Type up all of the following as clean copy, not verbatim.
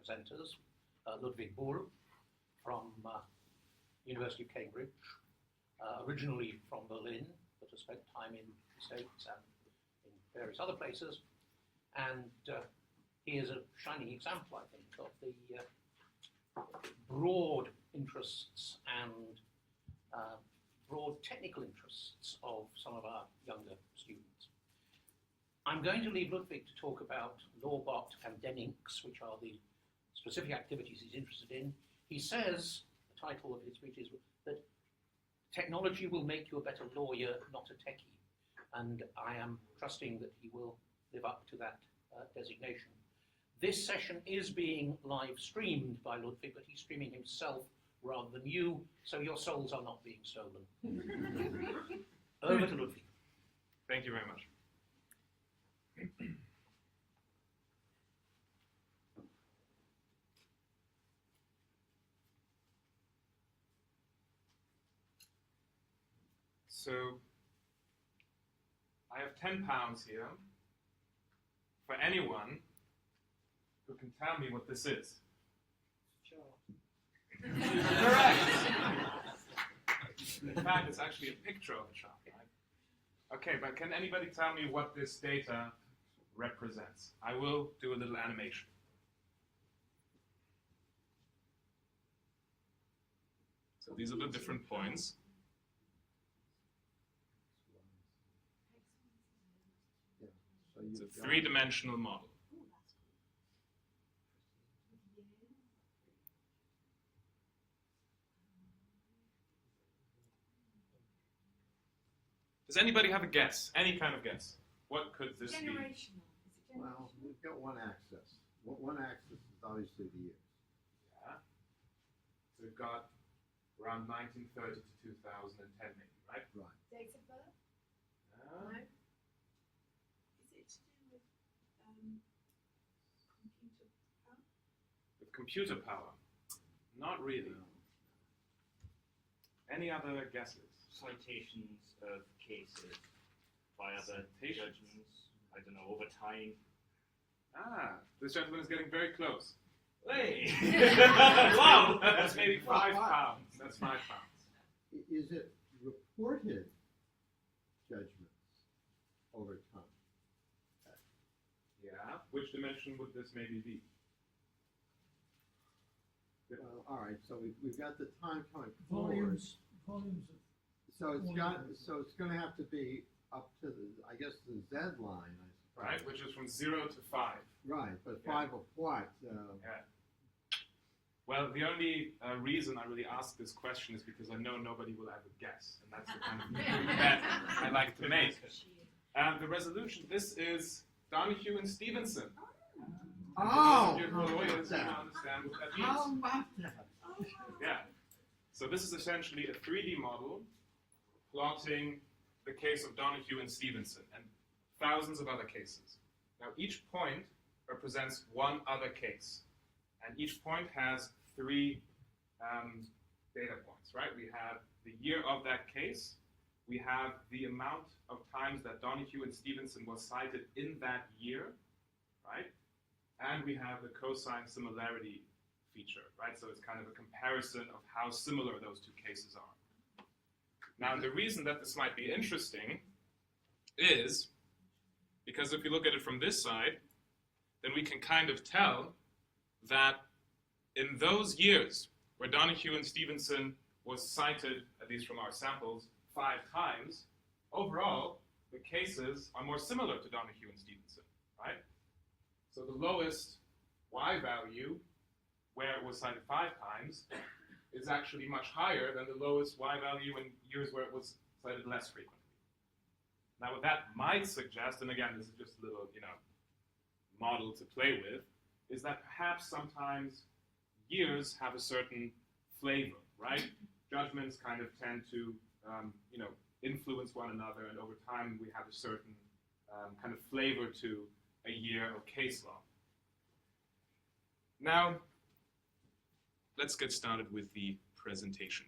presenters, Ludwig Bull from University of Cambridge, originally from Berlin, but has spent time in the States and in various other places. And he is a shining example, I think, of the broad interests and broad technical interests of some of our younger students. I'm going to leave Ludwig to talk about Lawbot and Dennings, which are the specific activities he's interested in. He says, the title of his speech is that technology will make you a better lawyer, not a techie. And I am trusting that he will live up to that designation. This session is being live streamed by Ludwig, but he's streaming himself rather than you, so your souls are not being stolen. Over to Ludwig. Thank you very much. So, I have £10 here for anyone who can tell me what this is. Correct! In fact, it's actually a picture of a chart, right? Okay, but can anybody tell me what this data represents? I will do a little animation. So these are the different points. It's a three-dimensional model. Does anybody have a guess? Any kind of guess? What could this be? Well, we've got one axis. One axis is obviously the years. Yeah. So we've got around 1930 to 2010 maybe, right? Right. Date of birth? No. No. Is it to do with computer power? With computer power? Not really. Any other guesses? Citations of cases by other judgments, I don't know, over time. Ah, this gentleman is getting very close. Hey! Wow! That's maybe £5. That's £5. Is it reported judgments over time? Yeah. Which dimension would this maybe be? Well, all right. So we've got the time coming Volumes forward. of So it's going to have to be up to the, I guess, the Z line, I suppose. Right, which is from 0 to 5. Right, but Yeah. 5 of what? Yeah. Well, the only reason I really ask this question is because I know nobody will ever guess, and that's the kind of bet I like to make. The resolution, this is Donahue and Stevenson. Oh! Those of you who are lawyers, you understand what that means. How about that? Yeah. So this is essentially a 3D model plotting the case of Donahue and Stevenson and thousands of other cases. Now each point represents one other case. And each point has 3 data points, right? We have the year of that case. We have the amount of times that Donahue and Stevenson was cited in that year, right? And we have the cosine similarity feature, right? So it's kind of a comparison of how similar those two cases are. Now, the reason that this might be interesting is because if you look at it from this side, then we can kind of tell that in those years where Donahue and Stevenson was cited, at least from our samples, 5 times, overall, the cases are more similar to Donahue and Stevenson, right? So the lowest Y value, where it was cited 5 times, is actually much higher than the lowest Y value in years where it was cited less frequently. Now what that might suggest, and again, this is just a little, model to play with, is that perhaps sometimes years have a certain flavor, right? Judgments kind of tend to, influence one another, and over time we have a certain kind of flavor to a year of case law. Now, let's get started with the presentation.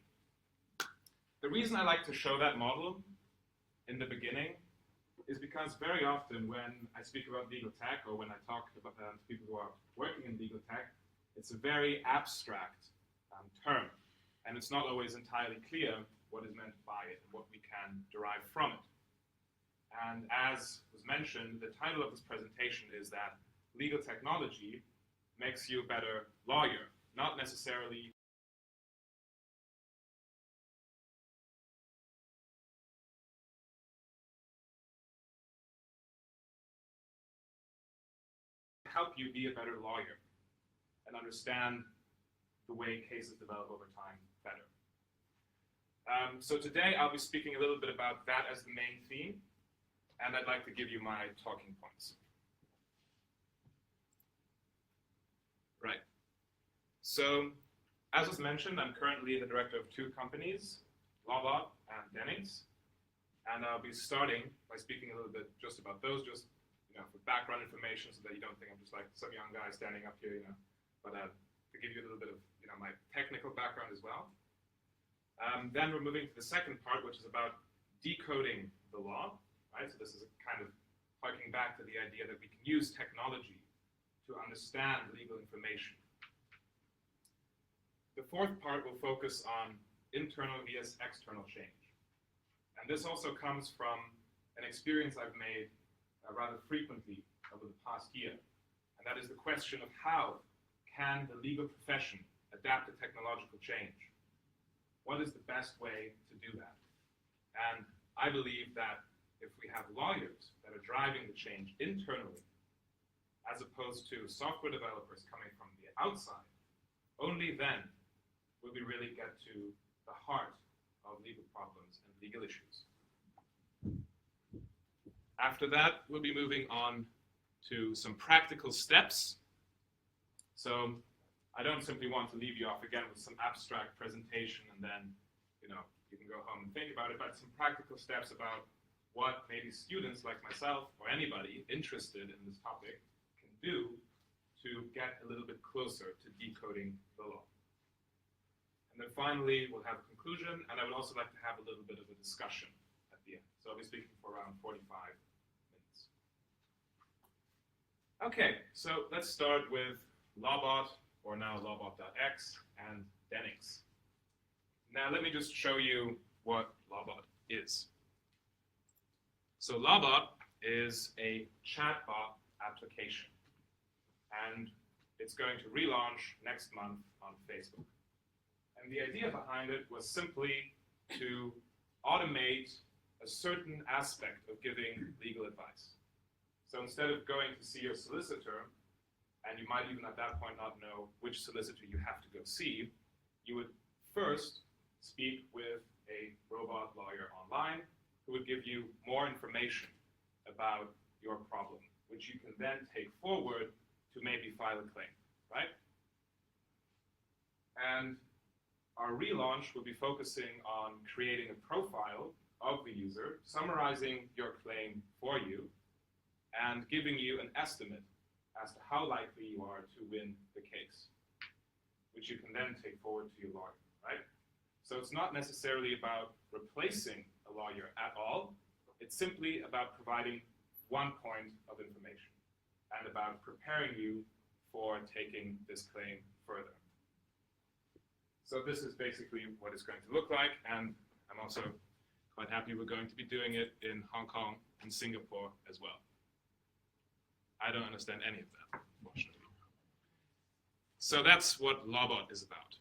The reason I like to show that model in the beginning is because very often when I speak about legal tech or when I talk about, to people who are working in legal tech, It's a very abstract term, and it's not always entirely clear what is meant by it and what we can derive from it. And as was mentioned, the title of this presentation is that legal technology makes you a better lawyer, not necessarily help you be a better lawyer and understand the way cases develop over time better. So today I'll be speaking a little bit about that as the main theme, and I'd like to give you my talking points. Right. So, as was mentioned, I'm currently the director of two companies, Lawbot and Dennings, and I'll be starting by speaking a little bit just about those, just for background information, so that you don't think I'm just like some young guy standing up here, but to give you a little bit of my technical background as well. Then we're moving to the second part, which is about decoding the law. Right? So this is kind of harking back to the idea that we can use technology to understand legal information. The fourth part will focus on internal vs external change. And this also comes from an experience I've made rather frequently over the past year. And that is the question of how can the legal profession adapt to technological change? What is the best way to do that? And I believe that if we have lawyers that are driving the change internally, as opposed to software developers coming from the outside, only then will we really get to the heart of legal problems and legal issues. After that, we'll be moving on to some practical steps. So I don't simply want to leave you off again with some abstract presentation and then, you can go home and think about it, but some practical steps about what maybe students like myself or anybody interested in this topic can do to get a little bit closer to decoding the law. And then finally, we'll have a conclusion, and I would also like to have a little bit of a discussion at the end. So I'll be speaking for around 45 minutes. Okay, so let's start with Lawbot, or now Lawbot.x, and Dennings. Now let me just show you what Lawbot is. So Lawbot is a chatbot application, and it's going to relaunch next month on Facebook. And the idea behind it was simply to automate a certain aspect of giving legal advice. So instead of going to see your solicitor, and you might even at that point not know which solicitor you have to go see, you would first speak with a robot lawyer online who would give you more information about your problem, which you can then take forward to maybe file a claim, right? And our relaunch will be focusing on creating a profile of the user, summarizing your claim for you, and giving you an estimate as to how likely you are to win the case, which you can then take forward to your lawyer, right? So it's not necessarily about replacing a lawyer at all. It's simply about providing one point of information and about preparing you for taking this claim further. So this is basically what it's going to look like, and I'm also quite happy we're going to be doing it in Hong Kong and Singapore as well. I don't understand any of that, unfortunately. So that's what Lawbot is about.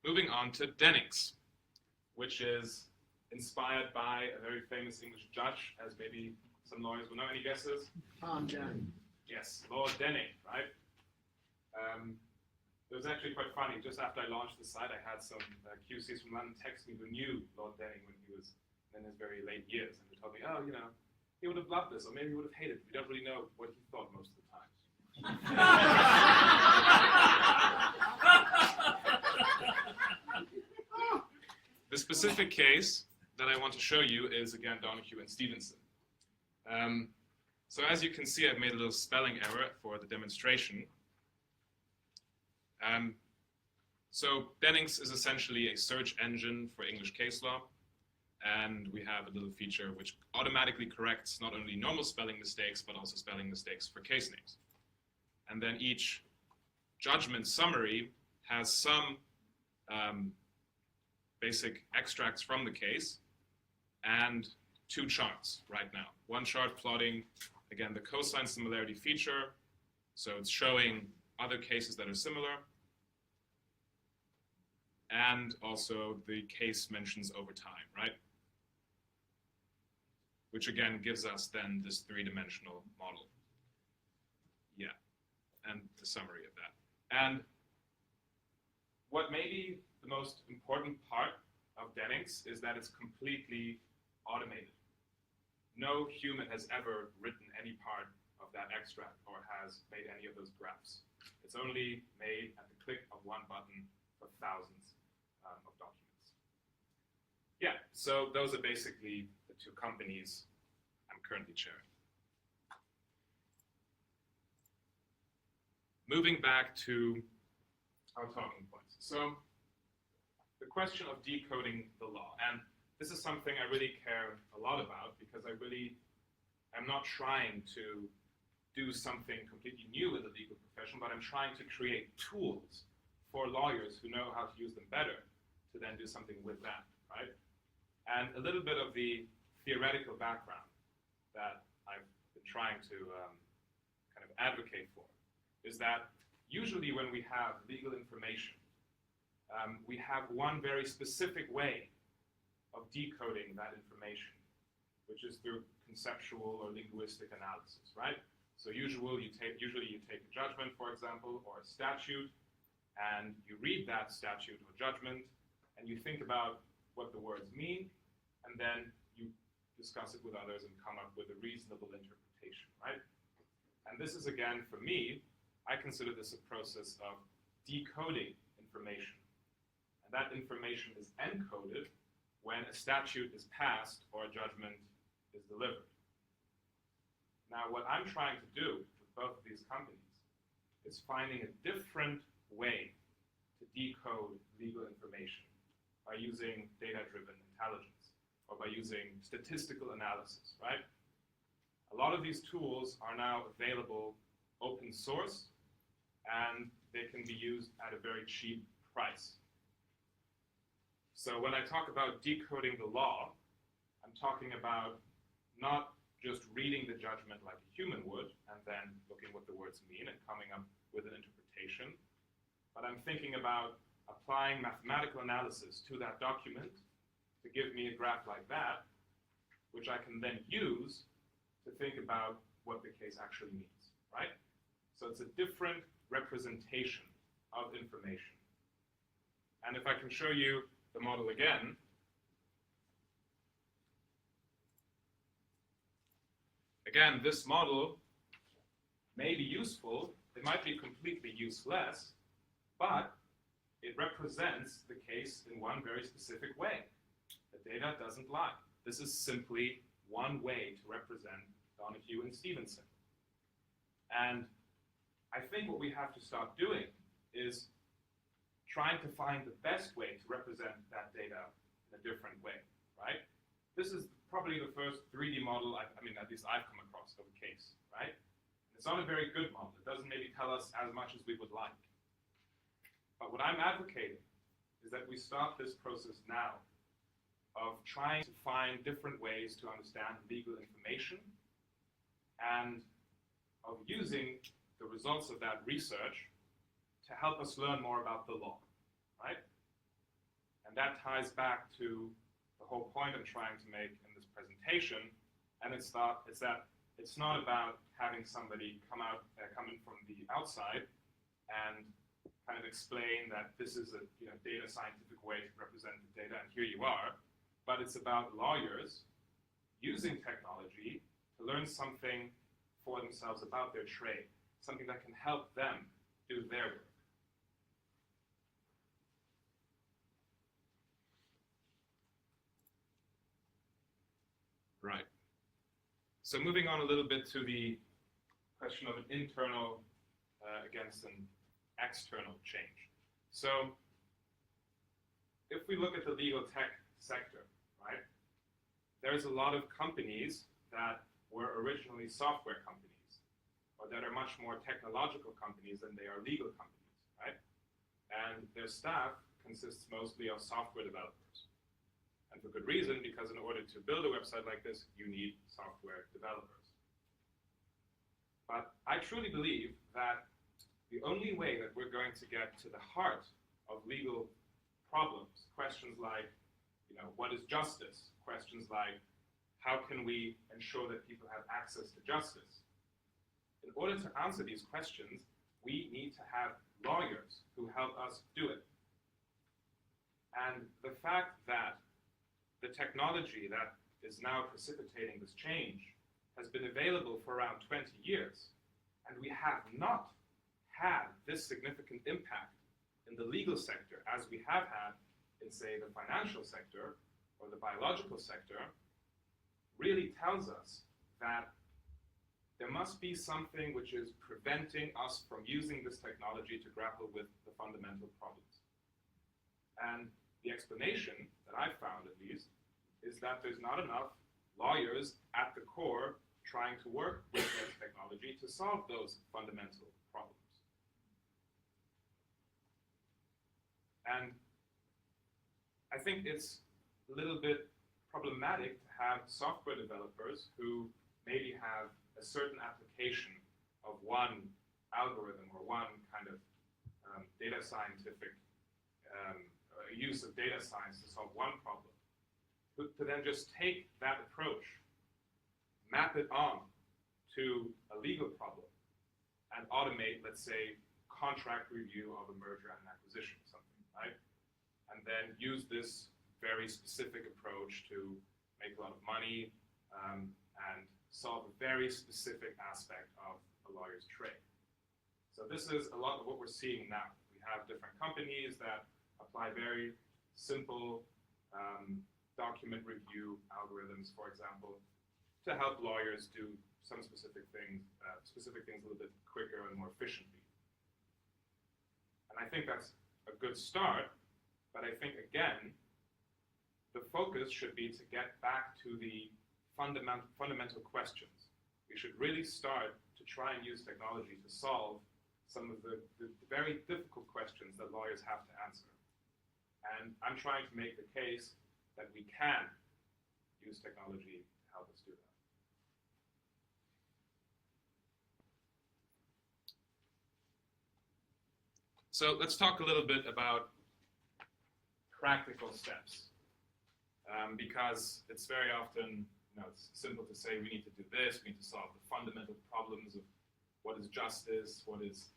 Moving on to Dennings, which is inspired by a very famous English judge, as maybe some lawyers will know. Any guesses? Tom Denning. Yes, Lord Denning, right? It was actually quite funny. Just after I launched the site, I had some QCs from London text me who knew Lord Denning when he was in his very late years. And they told me, oh, he would have loved this, or maybe he would have hated it. We don't really know what he thought most of the time. The specific case that I want to show you is, again, Donoghue and Stevenson. So as you can see, I've made a little spelling error for the demonstration. So Dennings is essentially a search engine for English case law. And we have a little feature which automatically corrects not only normal spelling mistakes, but also spelling mistakes for case names. And then each judgment summary has some basic extracts from the case and two charts right now. One chart plotting, again, the cosine similarity feature, so it's showing other cases that are similar, and also the case mentions over time, right? Which again gives us then this three-dimensional model. Yeah, and the summary of that. And what may be the most important part of Dennings is that it's completely automated. No human has ever written any part of that extract or has made any of those graphs. It's only made at the click of one button for thousands of documents. Yeah, so those are basically the two companies I'm currently chairing. Moving back to our talking points. So the question of decoding the law, and this is something I really care a lot about because I really am not trying to do something completely new in the legal profession, but I'm trying to create tools for lawyers who know how to use them better to then do something with that, right? And a little bit of the theoretical background that I've been trying to kind of advocate for is that usually when we have legal information, we have one very specific way of decoding that information, which is through conceptual or linguistic analysis, right? So usually you take a judgment, for example, or a statute, and you read that statute or judgment, and you think about what the words mean, and then you discuss it with others and come up with a reasonable interpretation, right? And this is, again, for me, I consider this a process of decoding information. And that information is encoded when a statute is passed or a judgment is delivered. Now, what I'm trying to do with both of these companies is finding a different way to decode legal information by using data-driven intelligence or by using statistical analysis, right? A lot of these tools are now available open source, and they can be used at a very cheap price. So when I talk about decoding the law, I'm talking about not just reading the judgment like a human would and then looking what the words mean and coming up with an interpretation, but I'm thinking about applying mathematical analysis to that document to give me a graph like that, which I can then use to think about what the case actually means, right? So it's a different representation of information. And if I can show you the model again, this model may be useful, it might be completely useless, but it represents the case in one very specific way. The data doesn't lie. This is simply one way to represent Donoghue and Stevenson. And I think what we have to start doing is trying to find the best way to represent that data in a different way, right? This is probably the first 3D model, at least I've come across of a case, right? It's not a very good model. It doesn't maybe tell us as much as we would like. But what I'm advocating is that we start this process now of trying to find different ways to understand legal information and of using the results of that research to help us learn more about the law, right? And that ties back to the whole point I'm trying to make in this presentation, and it's that it's not about having somebody come in from the outside and kind of explain that this is a data scientific way to represent the data, and here you are, but it's about lawyers using technology to learn something for themselves about their trade, something that can help them do their work. Right. So moving on a little bit to the question of an internal against an external change. So if we look at the legal tech sector, right, there's a lot of companies that were originally software companies, or that are much more technological companies than they are legal companies. and their staff consists mostly of software developers. And for good reason, because in order to build a website like this, you need software developers. But I truly believe that the only way that we're going to get to the heart of legal problems, questions like, what is justice? Questions like, how can we ensure that people have access to justice? In order to answer these questions, we need to have lawyers who help us do it. And the fact that the technology that is now precipitating this change has been available for around 20 years, and we have not had this significant impact in the legal sector as we have had in, say, the financial sector or the biological sector, really tells us that there must be something which is preventing us from using this technology to grapple with the fundamental problems. And the explanation that I've found, at least, is that there's not enough lawyers at the core trying to work with this technology to solve those fundamental problems. And I think it's a little bit problematic to have software developers who maybe have a certain application of one algorithm or one kind of data scientific use of data science to solve one problem, to then just take that approach, map it on to a legal problem, and automate, let's say, contract review of a merger and acquisition or something, right? And then use this very specific approach to make a lot of money and solve a very specific aspect of a lawyer's trade. So this is a lot of what we're seeing now. We have different companies that apply very simple document review algorithms, for example, to help lawyers do some specific things a little bit quicker and more efficiently. And I think that's a good start, but I think, again, the focus should be to get back to the fundamental questions. We should really start to try and use technology to solve some of the very difficult questions that lawyers have to answer. And I'm trying to make the case that we can use technology to help us do that. So let's talk a little bit about practical steps. Because it's very often, it's simple to say we need to do this, we need to solve the fundamental problems of what is justice, what is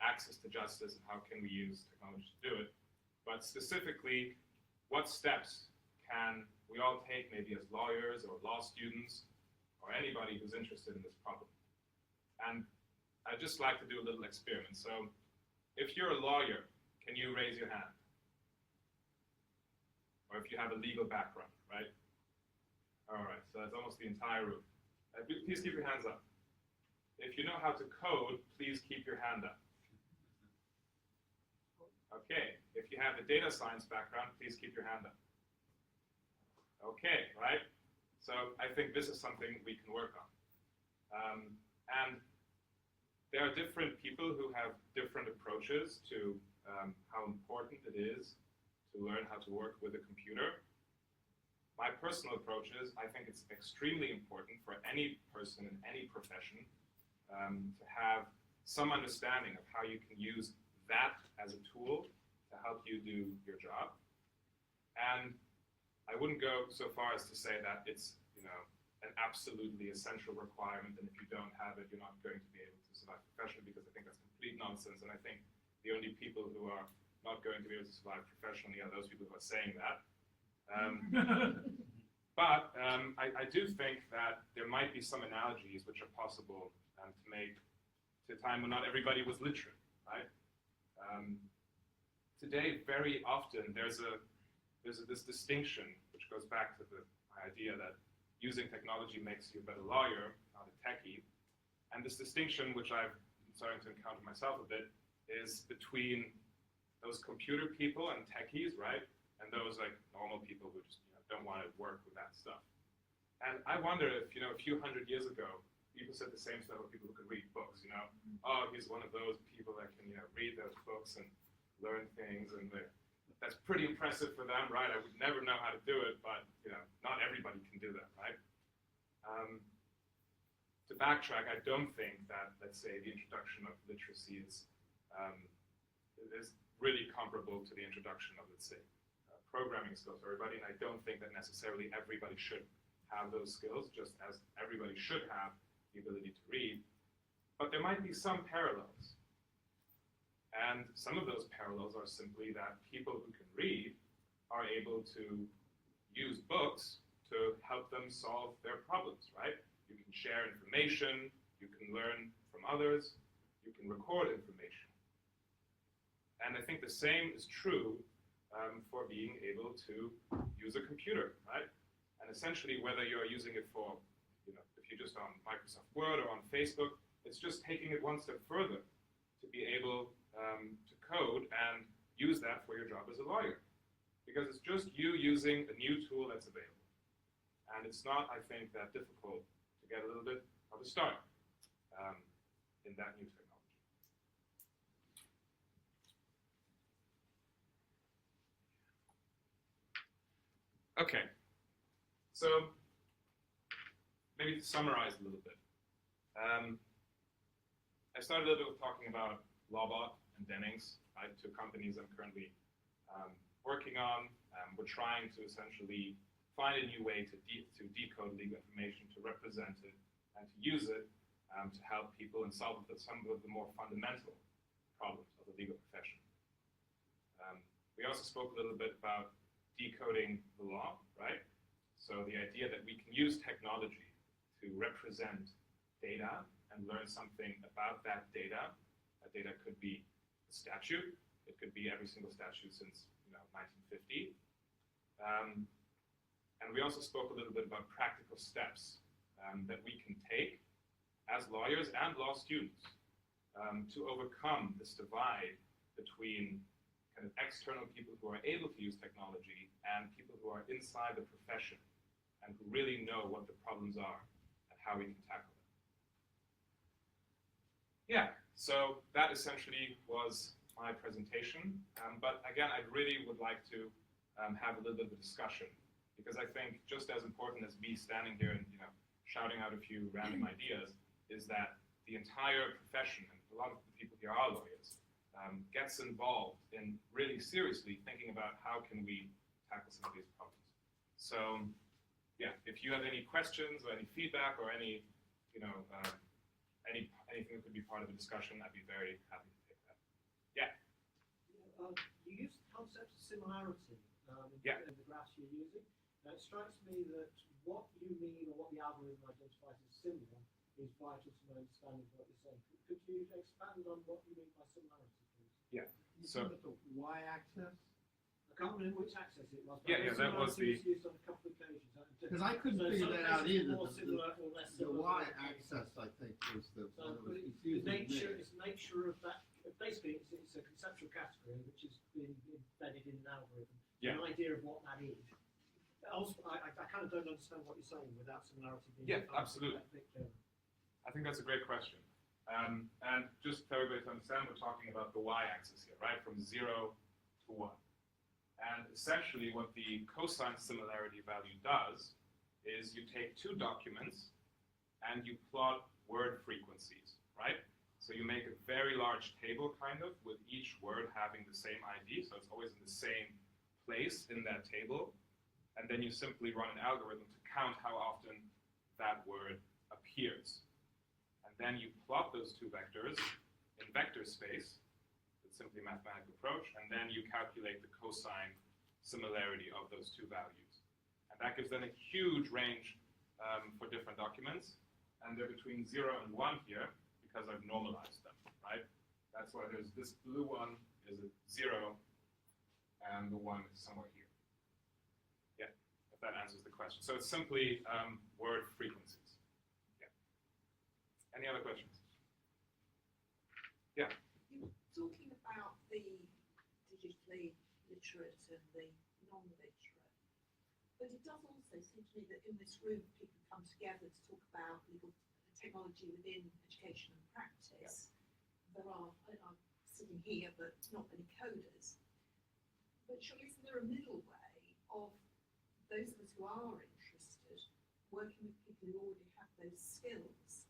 access to justice, and how can we use technology to do it. But specifically, what steps can we all take, maybe as lawyers or law students, or anybody who's interested in this problem? And I'd just like to do a little experiment. So if you're a lawyer, can you raise your hand? Or if you have a legal background, right? All right, so that's almost the entire room. Please keep your hands up. If you know how to code, please keep your hand up. Okay, if you have a data science background, please keep your hand up. Okay, right? So I think this is something we can work on. And there are different people who have different approaches to how important it is to learn how to work with a computer. My personal approach is, I think it's extremely important for any person in any profession to have some understanding of how you can use that as a tool to help you do your job. And I wouldn't go so far as to say that it's an absolutely essential requirement, and if you don't have it, you're not going to be able to survive professionally, because I think that's complete nonsense. And I think the only people who are not going to be able to survive professionally are those people who are saying that. But I do think that there might be some analogies which are possible to make to a time when not everybody was literate, right? Today, very often, there's this distinction which goes back to the idea that using technology makes you a better lawyer, not a techie. And this distinction, which I'm starting to encounter myself a bit, is between those computer people and techies, right? And those like normal people who just don't want to work with that stuff. And I wonder if, a few hundred years ago, people said the same stuff about people who could read books, Oh, he's one of those people that can, read those books. And learn things, and that's pretty impressive for them, right? I would never know how to do it, but not everybody can do that, right? To backtrack, I don't think that, let's say, the introduction of literacy is really comparable to the introduction of, let's say, programming skills for everybody, and I don't think that necessarily everybody should have those skills, just as everybody should have the ability to read. But there might be some parallels. And some of those parallels are simply that people who can read are able to use books to help them solve their problems, right? You can share information, you can learn from others, you can record information. And I think the same is true for being able to use a computer, right? And essentially, whether you're using it for, if you're just on Microsoft Word or on Facebook, it's just taking it one step further to be able to code and use that for your job as a lawyer. Because it's just you using a new tool that's available. And it's not, I think, that difficult to get a little bit of a start in that new technology. Okay, so maybe to summarize a little bit. I started a little bit with talking about Lawbot and Dennings, right, two companies I'm currently working on. We're trying to essentially find a new way to decode legal information, to represent it, and to use it to help people and solve some of the more fundamental problems of the legal profession. We also spoke a little bit about decoding the law, right? So the idea that we can use technology to represent data and learn something about that data. That data could be a statute. It could be every single statute since 1950. And we also spoke a little bit about practical steps that we can take as lawyers and law students to overcome this divide between kind of external people who are able to use technology and people who are inside the profession and who really know what the problems are and how we can tackle them. Yeah, so that essentially was my presentation. But again, I really would like to have a little bit of a discussion, because I think just as important as me standing here and shouting out a few random ideas is that the entire profession, and a lot of the people here are lawyers, gets involved in really seriously thinking about how can we tackle some of these problems. So yeah, if you have any questions or any feedback or any anything that could be part of the discussion, I'd be very happy to take that. Yeah. You use the concept of similarity in the graphs you're using. Now, it strikes me that what you mean or what the algorithm identifies as similar is vital to my understanding of what you're saying. Could you expand on what you mean by similarity, please? Yeah. You So said the y-axis? I can't remember which axis it was. But Yeah, that was similarity was used on a couple of occasions. Because I couldn't So figure some that out cases either. more similar or less The similar. y-axis, I think, was the So one that was it's confusing me. the nature of that. Basically, it's a conceptual category which has been embedded in an algorithm. Yeah. An idea of what that is. Also, I kind of don't understand what you're saying without similarity being. Yeah, absolutely. I think that's a great question. And just for everybody to understand, we're talking about the y-axis here, right? From 0 to 1. And essentially what the cosine similarity value does is you take two documents and you plot word frequencies, right? So you make a very large table, kind of, with each word having the same ID, so it's always in the same place in that table. And then you simply run an algorithm to count how often that word appears. And then you plot those two vectors in vector space. It's simply a mathematical approach. And then you calculate the cosine similarity of those two values. And that gives then a huge range for different documents. And they're between 0 and 1 here because I've normalized them, right? That's why there's this blue one is at 0 and the one is somewhere here. Yeah, if that answers the question. So it's simply word frequencies. Yeah. Any other questions? Yeah. You were talking about the digitally literate and the non-literate, but it does also seem to me that in this room people come together to talk about legal technology within education and practice. There are sitting here, but not many coders. But surely isn't there a middle way of those of us who are interested working with people who already have those skills,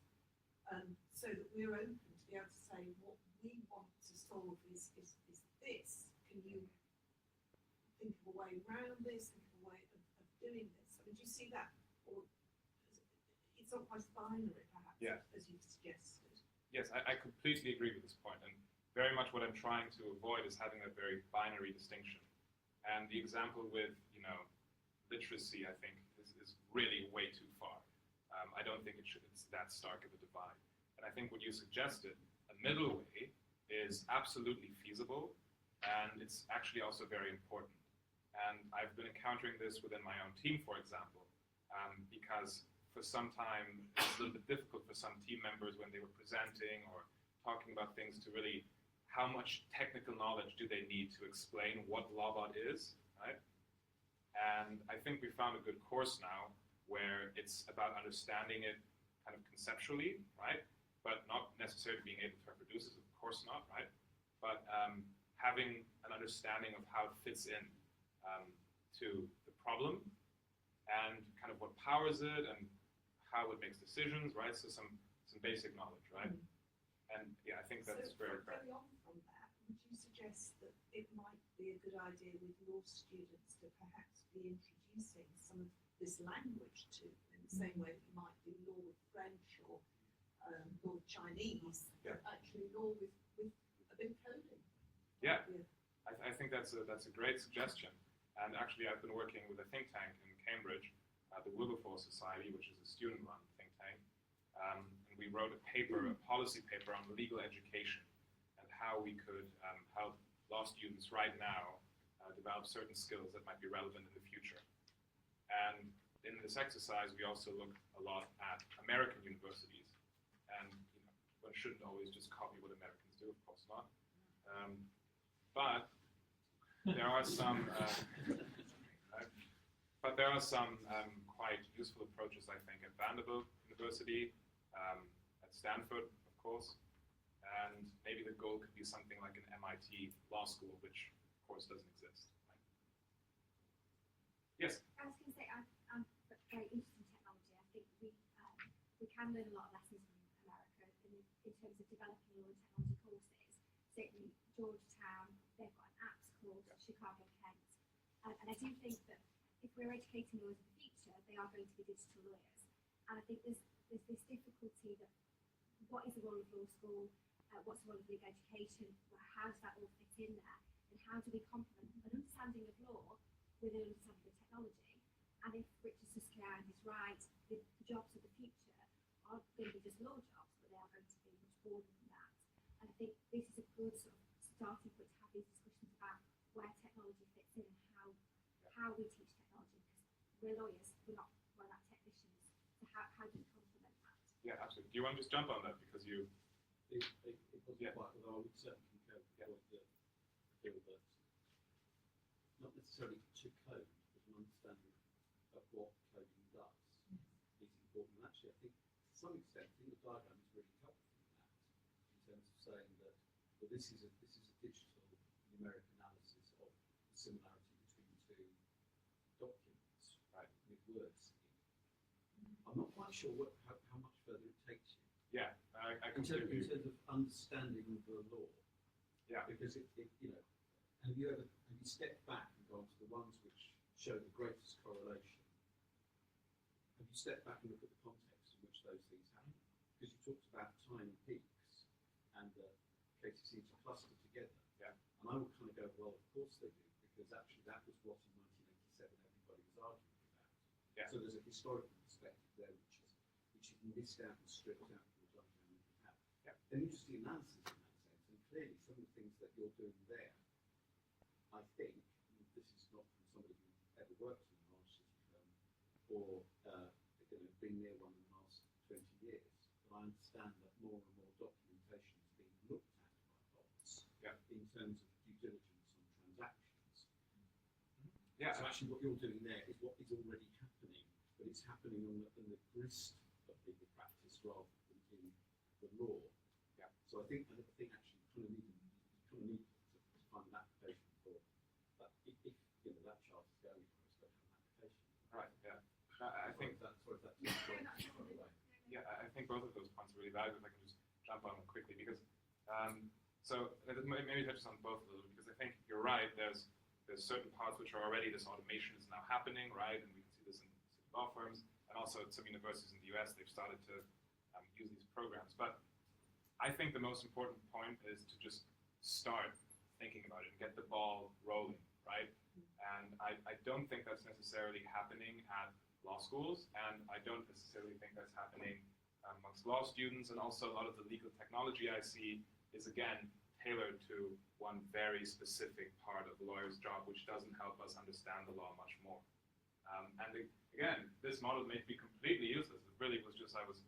so that we're open to be able to say what we want to solve is this. Can you think of a way around this, think of a way of doing this? I mean, do you see that? Or it's not quite binary, perhaps, Yeah. as you've suggested. Yes, I completely agree with this point, and very much what I'm trying to avoid is having that very binary distinction. And the example with, literacy, I think, is really way too far. I don't think it's that stark of a divide. And I think what you suggested, a middle way, is absolutely feasible, and it's actually also very important. And I've been encountering this within my own team, for example, because for some time it was a little bit difficult for some team members when they were presenting or talking about things to really, how much technical knowledge do they need to explain what Lawbot is, right? And I think we found a good course now where it's about understanding it kind of conceptually, right? But not necessarily being able to reproduce it, of course not, right? But having an understanding of how it fits in to the problem and kind of what powers it and how it makes decisions, right? So some basic knowledge, right? And yeah, I think that's very So carry on from that, would you suggest that it might be a good idea with law students to perhaps be introducing some of this language to them in the same way that you might do law with French or law with Chinese, Yeah. but actually law with a bit of coding? Yeah. I think that's a great suggestion. And actually, I've been working with a think tank in Cambridge, the Wilberforce Society, which is a student-run think tank. And we wrote a policy paper on legal education and how we could help law students right now develop certain skills that might be relevant in the future. And in this exercise, we also look a lot at American universities. And one shouldn't always just copy what Americans do, of course not. But there are some, quite useful approaches, I think, at Vanderbilt University, at Stanford, of course, and maybe the goal could be something like an MIT law school, which, of course, doesn't exist. Right? Yes? I was going to say, I'm very interested in technology. I think we can learn a lot of lessons from America in terms of developing law and technology courses. Certainly, Georgetown, they've got an apps course, Chicago, Kent. And I do think that if we're educating lawyers in the future, they are going to be digital lawyers. And I think there's this difficulty that what is the role of law school, what's the role of legal education, how does that all fit in there, and how do we complement an understanding of law with an understanding of technology? And if Richard Susskind is right, the jobs of the future aren't going to be just law jobs, but they are going to be much broader than that. And I think this is a good sort of starting point to have these discussions about where technology fits in and how we teach technology, because we're lawyers, we're not technicians. So how do we complement that? Yeah, absolutely. Do you want to just jump on that because you? It wasn't quite, although I would certainly concur with the point that I feel that not necessarily to code, but an understanding of what coding does is important. And actually, I think to some extent, I think the diagram is really helpful in that, in terms of saying that, well, this is a digital numeric analysis of the similarity between two documents, right, with words in. I'm not quite sure how much further it takes you. Yeah, I In terms completely agree. of understanding the law. Yeah. Because have you stepped back and gone to the ones which show the greatest correlation? Have you stepped back and looked at the context in which those things happen? Because you talked about time peaks and cases seem to cluster together. Yeah. And I would kind of go, well, of course they do, because actually that was what in 1987 everybody was arguing about. Yeah. So there's a historical perspective there which is missed out and stripped out from the diagram that we have. Yeah. An interesting analysis in that sense, and clearly some of the things that you're doing there, I think, and this is not from somebody who ever worked in a large city firm or been near one in the last 20 years, but I understand that more and more documentation is being looked at by bots in terms of due diligence on transactions. Yeah. So actually what you're doing there is what is already happening, but it's happening in the grist of legal practice rather than in the law. Yeah. So I think actually kind of need to think both of those points are really valuable. If I can just jump on them quickly, because maybe touches on both a little, because I think you're right. There's certain parts which are already, this automation is now happening, right? And we can see this in law firms, and also at some universities in the US, they've started to use these programs. But I think the most important point is to just start thinking about it and get the ball rolling, right? And I don't think that's necessarily happening at law schools, and I don't necessarily think that's happening amongst law students. And also a lot of the legal technology I see is, again, tailored to one very specific part of the lawyer's job, which doesn't help us understand the law much more. Again, this model may be completely useless. It really was just, I was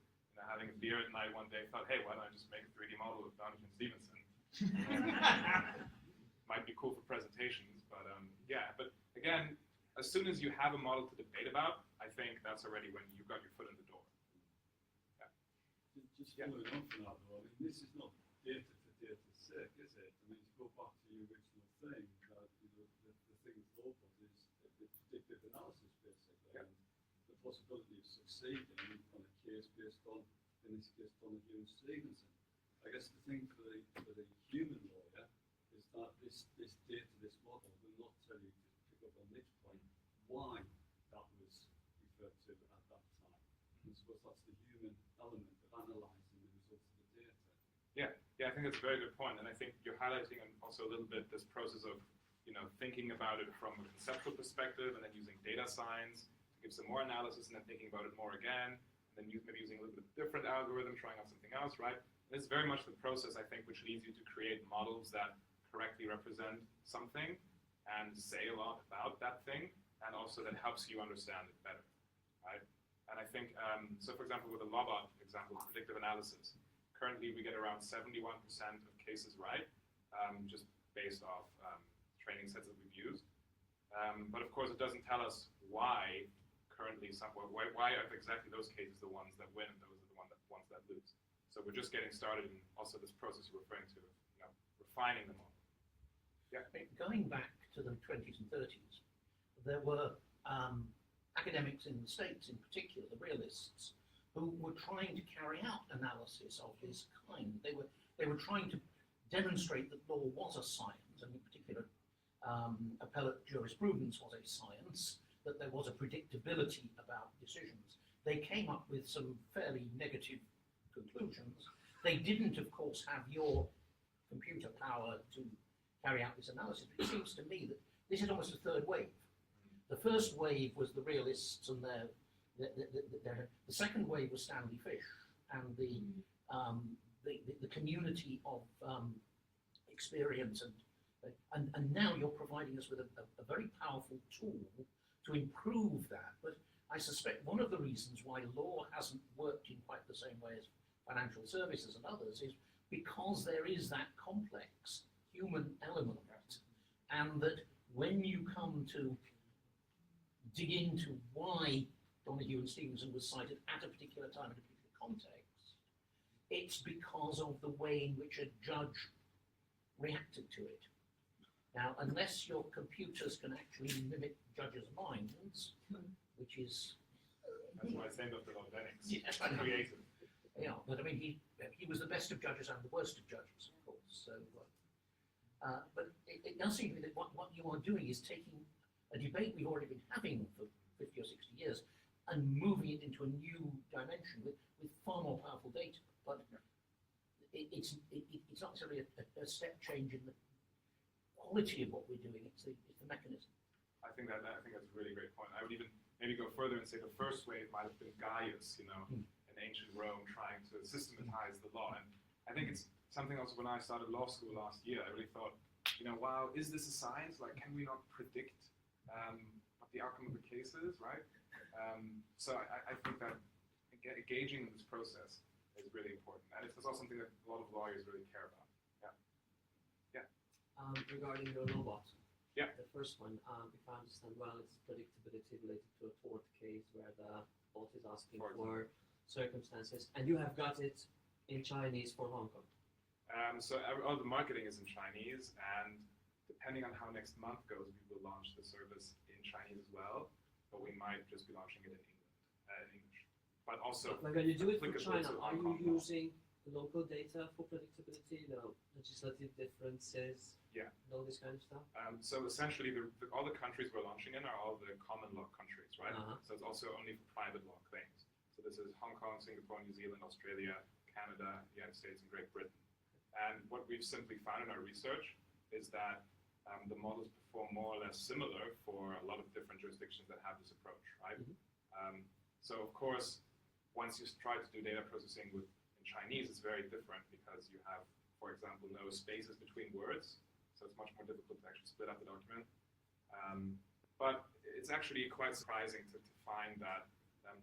having a beer at night one day, thought, hey, why don't I just make a 3D model of Donohue and Stevenson? Might be cool for presentations, but yeah. But again, as soon as you have a model to debate about, I think that's already when you've got your foot in the door. Yeah. Just following on from that, though, I mean, this is not data for data's sake, is it? I mean, to go back to your original thing, the thing with Lobot is predictive analysis, basically, and the possibility of succeeding on a case based on, in this case, Donohue and Stevenson. I guess the thing for the human lawyer is that this data, this model, will not tell you, to pick up on Nick's point, why that was referred to at that time. And I suppose that's the human element of analysing the results of the data. Yeah, I think that's a very good point, and I think you're highlighting also a little bit this process of, thinking about it from a conceptual perspective, and then using data science to give some more analysis, and then thinking about it more again, and then maybe using a little bit different algorithm, trying out something else, right? And it's very much the process, I think, which leads you to create models that correctly represent something and say a lot about that thing, and also that helps you understand it better, right? And I think, so for example, with the Lobot example, predictive analysis, currently we get around 71% of cases right, just based off training sets that we've used. But of course, it doesn't tell us why currently why are exactly those cases the ones that win and those are the ones that lose. So we're just getting started in also this process you're referring to, refining the model. Yeah. Going back to the 20s and 30s, there were academics in the States, in particular, the realists, who were trying to carry out analysis of this kind. They were trying to demonstrate that law was a science, and in particular, appellate jurisprudence was a science, that there was a predictability about decisions. They came up with some fairly negative conclusions. They didn't, of course, have your computer power to carry out this analysis, but it seems to me that this is almost a third wave. The first wave was the realists and the second wave was Stanley Fish and the community of experience, and now you're providing us with a very powerful tool to improve that. But I suspect one of the reasons why law hasn't worked in quite the same way as financial services and others is because there is that complex human element, and that when you come to dig into why Donohue and Stevenson was cited at a particular time in a particular context, it's because of the way in which a judge reacted to it. Now, unless your computers can actually mimic judges' minds, which is... That's why I say Dr. Denix. Yeah, creative. Yeah, but I mean, he was the best of judges and the worst of judges, of course. So, but it does seem to me that what you are doing is taking a debate we've already been having for 50 or 60 years and moving it into a new dimension with far more powerful data. But it's not necessarily a step change in the quality of what we're doing. It's the mechanism. I think that's a really great point. I would even maybe go further and say the first wave might have been Gaius, in ancient Rome, trying to systematize the law. And I think it's something else when I started law school last year. I really thought, wow, is this a science? Like, can we not predict what the outcome of the case is, right? So I think that engaging in this process is really important. And it's also something that a lot of lawyers really care about. Yeah. Regarding your Lobot, yeah. The first one, if I understand well, it's predictability related to a tort case where the bot is asking for circumstances, and you have got it in Chinese for Hong Kong. So all the marketing is in Chinese, and depending on how next month goes, we will launch the service in Chinese as well, but we might just be launching it in English. but also But when you do it for applicable China, to are Hong you Kong law. using local data for predictability, legislative differences, Yeah. and all this kind of stuff? So essentially, all the countries we're launching in are all the common law countries, right? Uh-huh. So it's also only for private law claims. So this is Hong Kong, Singapore, New Zealand, Australia, Canada, the United States, and Great Britain. And what we've simply found in our research is that the models perform more or less similar for a lot of different jurisdictions that have this approach, right? So of course, once you try to do data processing in Chinese, it's very different because you have, for example, no spaces between words. So it's much more difficult to actually split up the document. But it's actually quite surprising to find that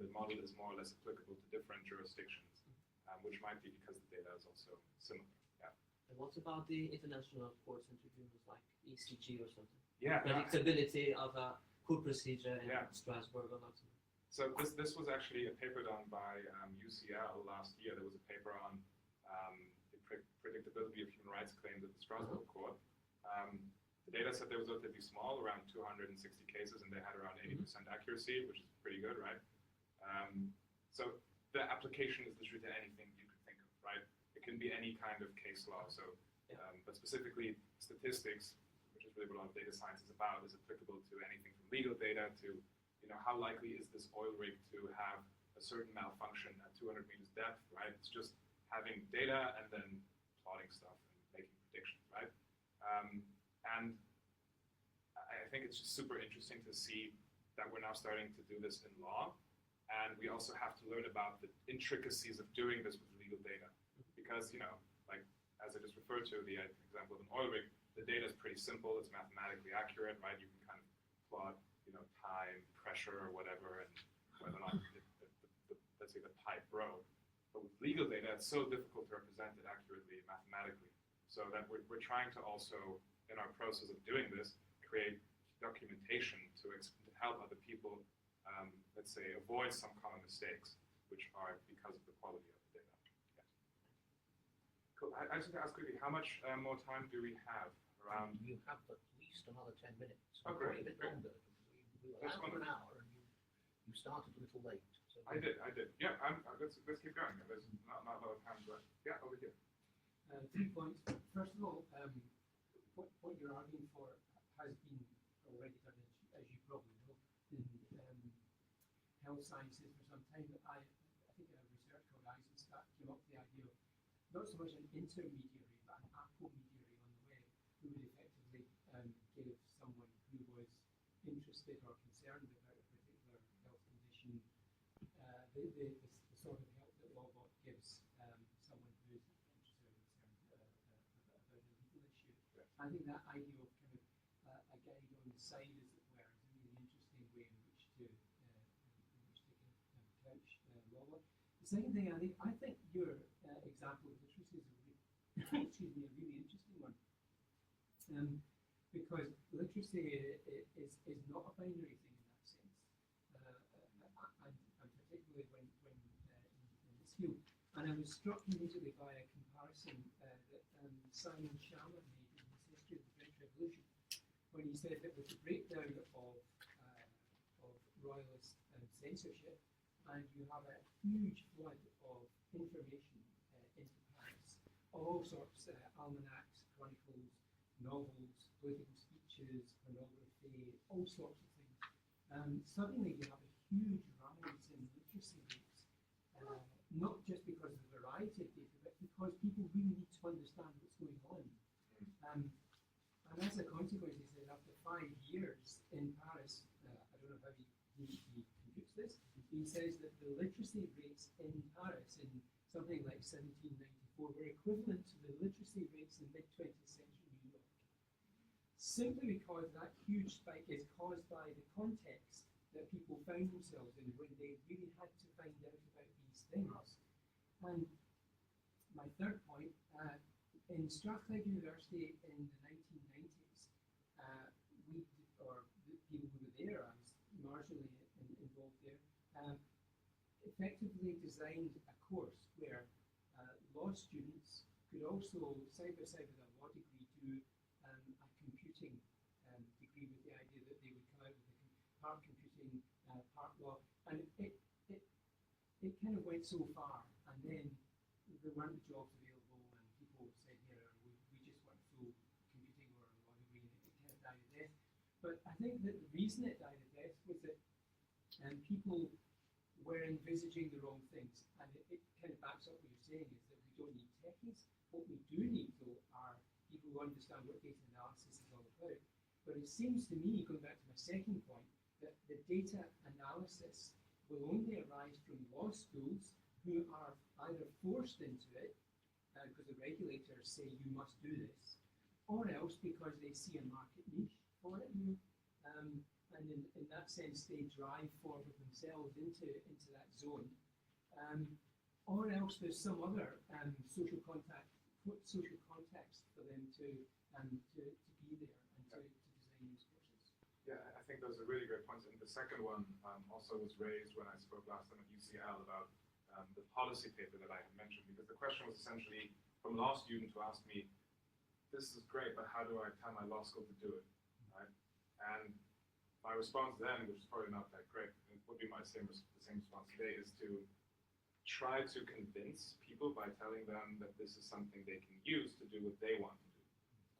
the model is more or less applicable to different jurisdictions, which might be because the data is also similar. Yeah. And what about the international courts and tribunals like ECG or something? Yeah. Predictability of a court procedure in Yeah. Strasbourg or Luxembourg. So this was actually a paper done by UCL last year. There was a paper on the predictability of human rights claims at the Strasbourg court. The data set there was relatively small, around 260 cases, and they had around 80% accuracy, which is pretty good, right? So the application is literally to anything you could think of, right? It can be any kind of case law. So, but specifically statistics, which is really what a lot of data science is about, is applicable to anything from legal data to, how likely is this oil rig to have a certain malfunction at 200 meters depth, right? It's just having data and then plotting stuff and making predictions, right? And I think it's just super interesting to see that we're now starting to do this in law. And we also have to learn about the intricacies of doing this with legal data. Because, like, as I just referred to, the example of an oil rig, the data is pretty simple, it's mathematically accurate, right? You can kind of plot, time, pressure, or whatever, and whether or not, let's say, the pipe broke. But with legal data, it's so difficult to represent it accurately mathematically. So that we're trying to also, in our process of doing this, create documentation to help other people, let's say, avoid some common mistakes, which are because of the quality of the data. Yeah. Cool. I just want to ask quickly, how much more time do we have around? You have at least another 10 minutes. Oh, great. Probably a bit longer. We were That's out for an hour, and you started a little late. So I did. Yeah, let's keep going. There's not a lot of time left. Yeah, over here. 3 points. First of all, what you're arguing for has been already done, as you probably know, in health sciences for some time. But I think a research called Eisenstadt came up with the idea of not so much an intermediary, but an apomediary on the web who would effectively give someone who was interested or concerned about a particular health condition the sort of help that Lawbot gives someone who is interested or concerned about a legal issue. Yeah. I think that idea of kind of a guide on the side, as it were, is a really interesting way in which to couch Lawbot. The second thing, I think your example of literacy is a really interesting one. Because literacy is not a binary thing in that sense, and particularly when in this field. And I was struck immediately by a comparison that Simon Schama made in his History of the French Revolution, when he said that with the breakdown of royalist censorship, and you have a huge flood of information into Paris, all sorts of almanacs, chronicles, novels, political speeches, pornography, all sorts of things. Suddenly you have a huge rise in literacy rates, not just because of the variety of data, but because people really need to understand what's going on. And as a consequence, he said, after 5 years in Paris, I don't know how he computes this, he says that the literacy rates in Paris in something like 1794 were equivalent to the literacy rates in mid-20th century New York. Simply because that huge spike is caused by the context that people found themselves in when they really had to find out about these things. And my third point, in Strathclyde University in the 1990s, the people who were there, I was marginally involved there, effectively designed a course where law students could also, side by side with a law degree, do a computing degree with the idea that they would come out with part computing, part law. And it it kind of went so far, and then there weren't the jobs available, and people said, we just want full computing or whatever, and it kind of died a death. But I think that the reason it died a death was that people were envisaging the wrong things, and it kind of backs up what you're saying, is that we don't need techies. What we do need, though, are people who understand what data analysis is all about. But it seems to me, going back to my second point, that the data analysis will only arise from law schools who are either forced into it, because the regulators say you must do this, or else because they see a market niche for it. And in that sense, they drive forward themselves into that zone. Or else there's some other social context for them to be there and to design these courses. Yeah, I think those are really great points. And the second one also was raised when I spoke last time at UCL about the policy paper that I had mentioned, because the question was essentially from a law student who asked me, this is great, but how do I tell my law school to do it, right? And my response then, which is probably not that great, it would be the same response today, is to try to convince people by telling them that this is something they can use to do what they want to do,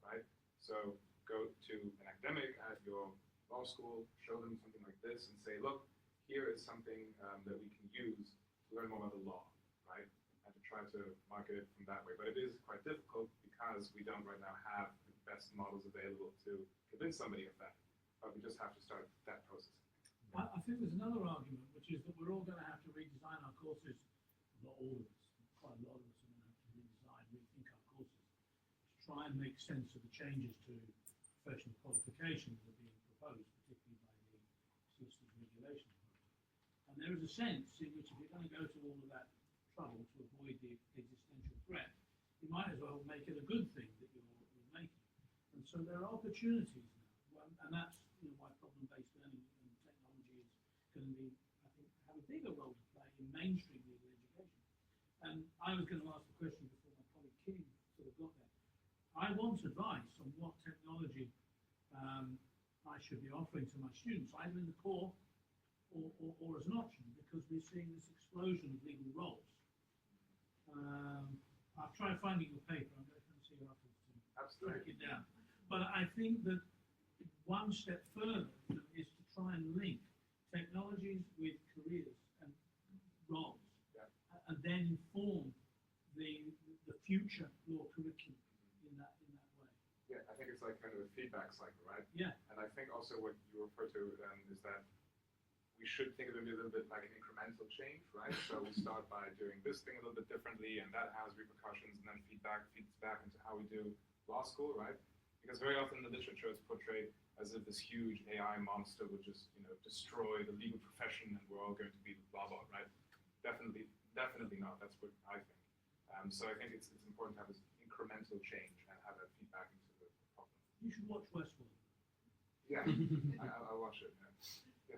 right? So go to an academic at your law school, show them something like this and say, look, here is something that we can use to learn more about the law, right? And to try to market it from that way. But it is quite difficult because we don't right now have the best models available to convince somebody of that. But we just have to start that process. I think there's another argument, which is that we're all going to have to redesign our courses. Not all of us, quite a lot of us are going to have to redesign, rethink our courses to try and make sense of the changes to professional qualifications that are being proposed, particularly by the Solicitors Regulation Project. And there is a sense in which if you're going to go to all of that trouble to avoid the existential threat, you might as well make it a good thing that you're making. And so there are opportunities now, and that's why problem-based learning and technology is going to be, I think, have a bigger role to play in mainstream legal education. And I was going to ask the question before my colleague Kim sort of got there. I want advice on what technology I should be offering to my students, either in the core or as an option, because we're seeing this explosion of legal roles. I'll try finding your paper. I'm going to see you afterwards to track it down. But I think that one step further is to try and link technologies with careers and roles, and then inform the future law curriculum in that way. Yeah, I think it's like kind of a feedback cycle, right? Yeah. And I think also what you refer to is that we should think of it a little bit like an incremental change, right? So we start by doing this thing a little bit differently, and that has repercussions, and then feeds back into how we do law school, right? Because very often in the literature it's portrayed as if this huge AI monster would just, destroy the legal profession and we're all going to be blah blah, right? Definitely not. That's what I think. So I think it's important to have this incremental change and have that feedback into the problem. You should watch Westworld. Yeah, I'll watch it. Yeah.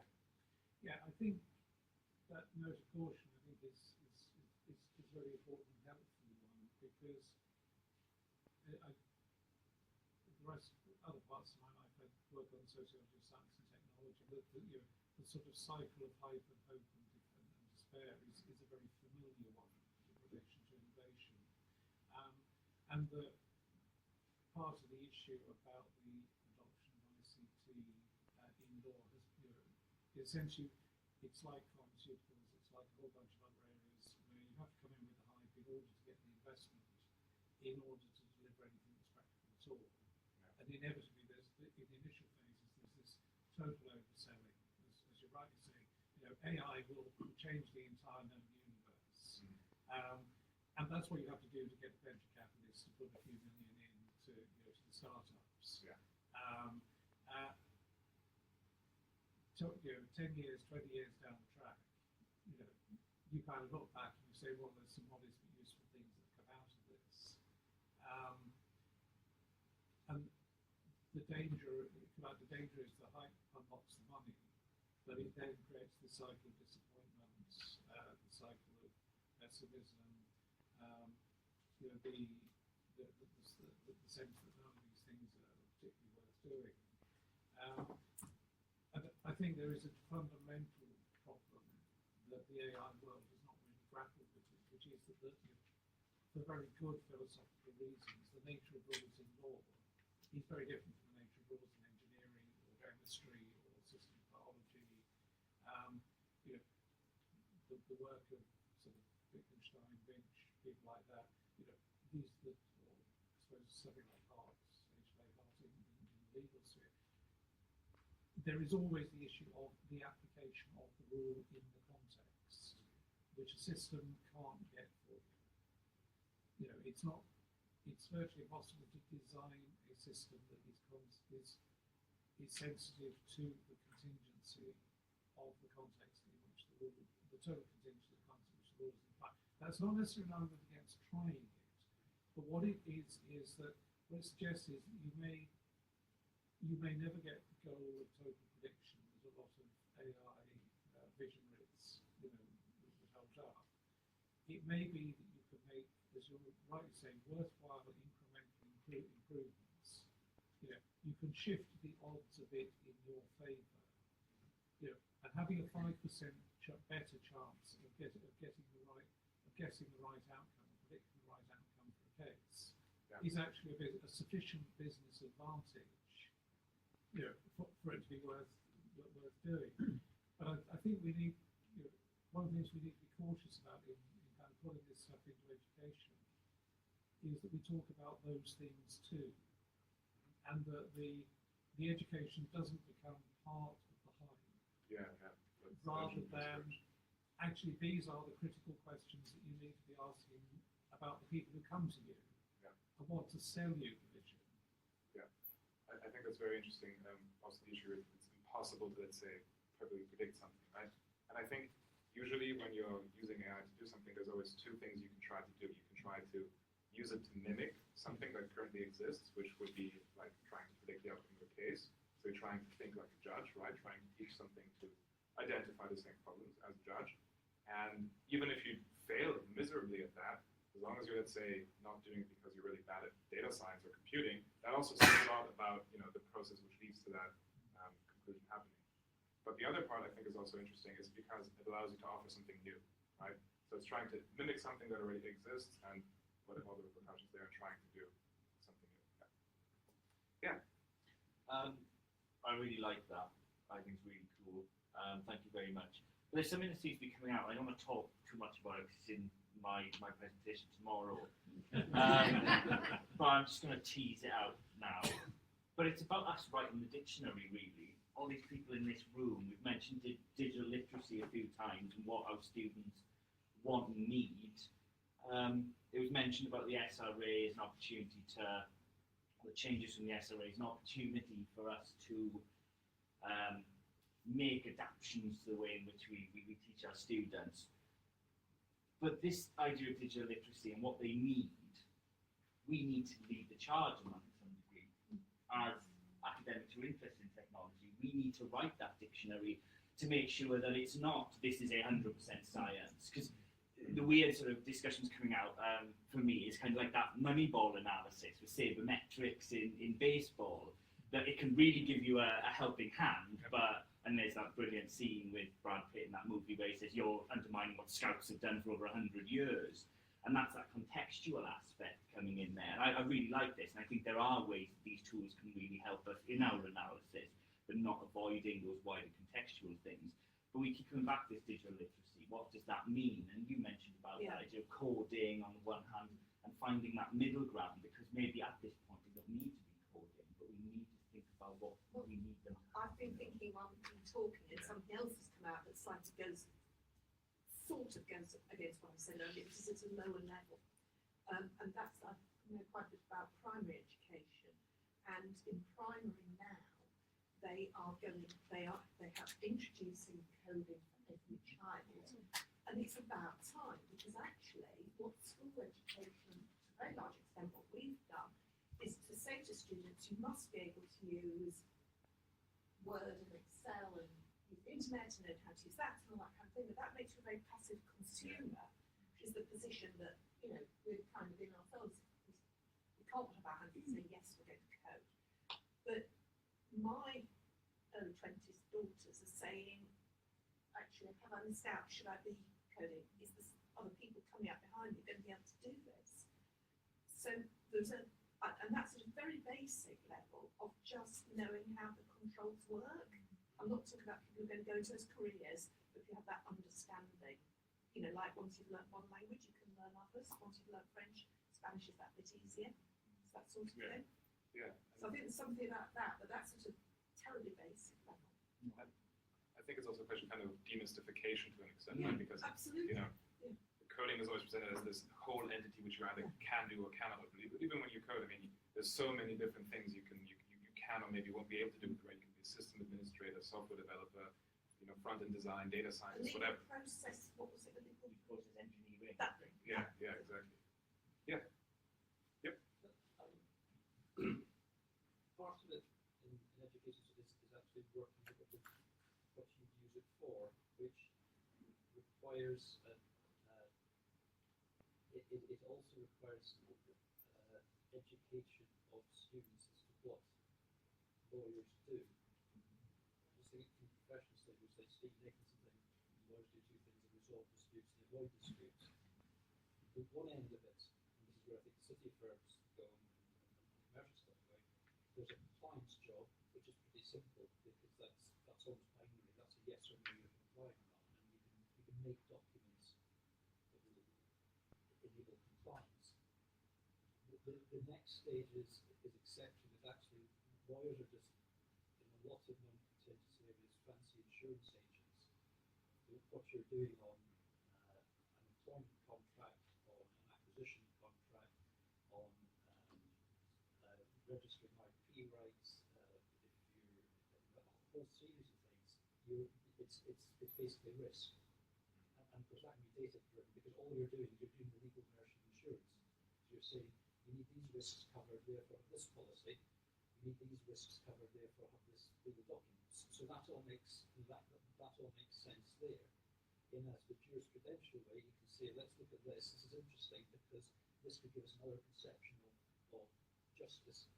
Yeah, I think that note of caution, I think is very important and helpful one, because the rest, other parts of my life, I work on sociology, science and technology, but the sort of cycle of hype and hope and despair is a very familiar one in relation to innovation. And the part of the issue about the adoption of ICT in law has, essentially, it's like pharmaceuticals, it's like a whole bunch of other areas where you have to come in with the hype in order to get the investment, in order to deliver anything that's practical at all. Yeah. And inevitably, in the initial phases, there's this total overselling. As you're rightly saying, AI will change the entire known universe. And that's what you have to do to get the venture capitalists to put a few million in to the startups. Yeah. So, 10 years, 20 years down the track, you kind of look back and you say, well, there's some modest but useful things that come out of this. And the danger is the hype unlocks the money, but it then creates the cycle of disappointment, the cycle of pessimism, the sense that none of these things are particularly worth doing. And I think there is a fundamental problem that the AI world has not for very good philosophical reasons, the nature of rules in law is very different from the nature of rules in engineering or chemistry or systems biology. You know, the work of sort of Wittgenstein, Winch, people like that. You know, these or I suppose something like Hart's, H.L.A. Hart in the legal sphere. There is always the issue of the application of the rule in the context, which a system can't get for you. You know, it's virtually impossible to design a system that is sensitive to the contingency of the context in which the total contingency of the context in which the rule is applied. That's not necessarily an argument against trying it, but what it is that what it suggests is that you may never get the goal of total prediction that a lot of AI visionaries, you know, would hold up. It may be that you can make, as you're rightly saying, worthwhile incremental improvements. You know, you can shift the odds a bit in your favour. You know, and having a 5% better chance of guessing the right outcome, predicting the right outcome for a case, is actually a sufficient business advantage, you know, for it to be worth doing. But I think we need, you know, one of the things we need to be cautious about in kind of putting this stuff into education is that we talk about those things too, and that the education doesn't become part of the hype. Rather than actually these are the critical questions that you need to be asking about the people who come to you and want to sell you the vision. I think that's very interesting. Also, the issue is it's impossible to, let's say, perfectly predict something, right? And I think usually when you're using AI to do something, there's always two things you can try to do. You can try to use it to mimic something that currently exists, which would be like trying to predict the outcome of a case. So you're trying to think like a judge, right? Trying to teach something to identify the same problems as a judge. And even if you fail miserably at that, as long as you're, let's say, not doing it because you're really bad at data science or computing, that also says a lot about, you know, the process which leads to that conclusion happening. But the other part I think is also interesting is because it allows you to offer something new, right? So it's trying to mimic something that already exists and what are all the repercussions there and trying to do something new. I really like that. I think it's really cool. Thank you very much. But there's something that seems to be coming out. I don't want to talk too much about it because it's in my presentation tomorrow. But I'm just going to tease it out now. But it's about us writing the dictionary, really. All these people in this room, we've mentioned digital literacy a few times and what our students want and need. It was mentioned about the SRA as an opportunity the changes from the SRA as an opportunity for us to make adaptations to the way in which we teach our students. But this idea of digital literacy and what they need, we need to lead the charge on that to some degree. As academics who are interested in technology, we need to write that dictionary to make sure that it's not, this is 100% science. Because the weird sort of discussions coming out for me is kind of like that Moneyball analysis with sabermetrics in baseball, that it can really give you a helping hand, and there's that brilliant scene with Brad Pitt in that movie where he says, you're undermining what scouts have done for over 100 years. And that's that contextual aspect coming in there. And I really like this, and I think there are ways that these tools can really help us in our analysis, but not avoiding those wider contextual things. But we keep coming back to this digital literacy. What does that mean? And you mentioned about that idea of coding on the one hand and finding that middle ground, because maybe at this point we don't need to be coding, but we need to think about what we need them to. I've been thinking while we've been talking, and something else has come out that sort of goes against what I said earlier, which is at a lower level. And that's, I know quite a bit about primary education. And in primary now, they have introducing coding for every child. And it's about time, because actually what school education, to a very large extent what we've done, is to say to students, you must be able to use Word and Excel and use the internet and know how to use that and all that kind of thing. But that makes you a very passive consumer, which is the position that, you know, we're kind of in ourselves. We can't put our hands and say, yes, we're going to code. But my early 20s daughters are saying, actually, have I missed out? Should I be coding? other people coming out behind me are going to be able to do this. So there's and that's at a very basic level of just knowing how the controls work. I'm not talking about people who are going to go into those careers, but if you have that understanding, you know, like once you've learnt one language, you can learn others. Once you've learnt French, Spanish is that bit easier. It's that sort of thing. Yeah. So I think there's something about that, but that's at a terribly basic level. I think it's also a question kind of demystification to an extent, Yeah, right? Because absolutely. you know, Yeah. coding is always presented as this whole entity which you either can do or cannot do. But even when you code, I mean, there's so many different things you can or maybe won't be able to do with, right? You can be a system administrator, software developer, you know, front-end design, data scientist, whatever. Process, what was it? Process engineering. That thing. Yeah, exactly. Yeah. Yep. Part of it in education is actually working with what you use it for, which requires it also requires education of students as to what lawyers do. Just think from professional studies, like Steve Nicholson thing, lawyers do two things: they resolve disputes and avoid disputes. The one end of it, and this is where I think city firms go and commercial stuff go, there's a compliance job, which is pretty simple because that's almost binary. That's a yes or no you can apply or not, and you can make documents that will enable compliance. The next stage is exception. Is actually lawyers are just in a lot of non-contentious areas fancy insurance agents. So what you're doing on an employment contract, on an acquisition contract, on registering IP rights, if you're a whole series of things, it's basically risk. And of course that can be data driven because all you're doing is you're doing the legal version of insurance. So you're saying you need these risks covered, therefore have this policy. You need these risks covered, therefore have this legal documents. So that all makes sense there. In as the jurisprudential way, you can say, let's look at this. This is interesting because this could give us another conception of justice,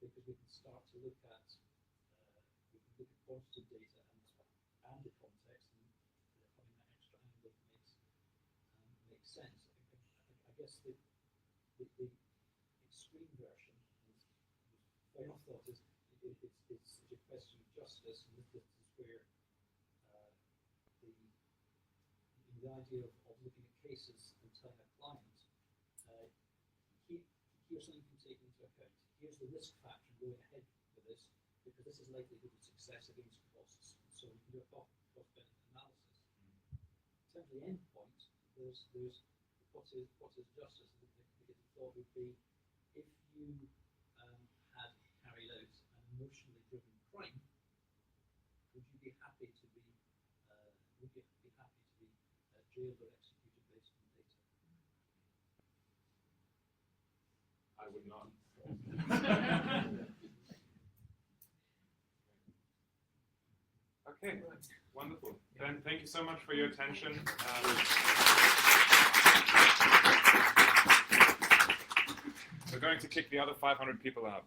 because we can start to look at quantitative data and the context, and having that extra angle makes sense. I guess the extreme version, my own thought is it's a question of justice, and this is where the idea of looking at cases and telling a client, here's something you can take into account. Here's the risk factor going ahead with this, because this is likelihood of success against costs. So you can do a cost-benefit analysis. In terms of the end point, there's what is justice. The thought would be, if you had carried out an emotionally driven crime, would you be happy to be jailed or executed based on data? I would not. Okay, wonderful. Ben, thank you so much for your attention. We're going to kick the other 500 people out.